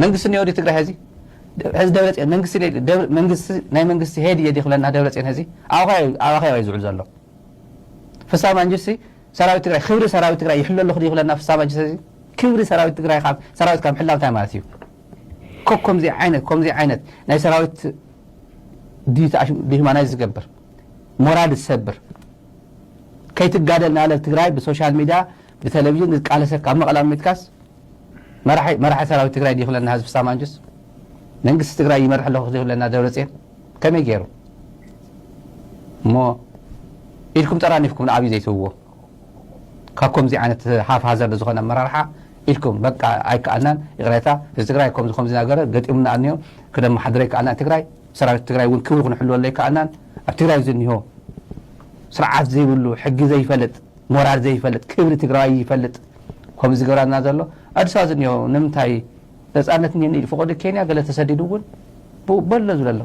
መንግስት ነው ወዲ ትግራይ هذه هذا دولة መንግስት ሄድ يدخلنا دولة هذه አዋኻይ ይዝዑል ዘሎ ፍሳም አንጀሲ ሰራዊት ትግራይ ክብሪ ሰራዊት ትግራይ ይሕሎ ለኹ ይኽለና ፍሳም አንጀሲ ክብሪ ሰራዊት ትግራይ ካብ ሰራዊት ካብ ሕላው ታይ ማለት እዩ ከምዚ ዓይነት ናይ ሰራዊት ዲታ ቢማናይ ዝገብር ሞራል ዝሰብር ከይትጋደልና አለ ትግራይ በሶሻል ሚዲያ በቴሌቪዥን ቃለሰ ካብ መቀላም ምትካስ መራሒ ሰራዊት ትግራይ ይኽለና ህዝብ ፍሳም አንጀስ መንግስት ትግራይ ይመርሕ ለኹ ይኽለና ደብረጽዮን ከመይ ገይሩ ሞ ኢልኩም ጠራኒፍኩም አብይ ዘይትዎ ካኩም ዚ ዓይነት ሓፍ ሃዘር ዝኾነ መራርሓ ኢልኩም በቃ ኣይከኣልናን ይቕሬታ ትግራይ ከምዚ ነገረ ገጢሙና ኣንዮ ክደም ሓድረይ ከኣልና ትግራይ ሰራዊት ትግራይ እውን ክብሪ ክንሕልወለ ይከኣልናን ኣብ ትግራይ ዝንሆ ስርዓት ዘይብሉ ሕጊ ዘይፈልጥ ሞራል ዘይፈልጥ ክብሪ ትግራይ ይፈልጥ ከምዚ ገብራና ዘሎ ኣዲስ ኣበባ ዝንሆ ንምንታይ ነፃነት ንየኒ ፍቆድ ኬንያ ገለ ተሰዲዱ እውን በሎ ዝብለሎ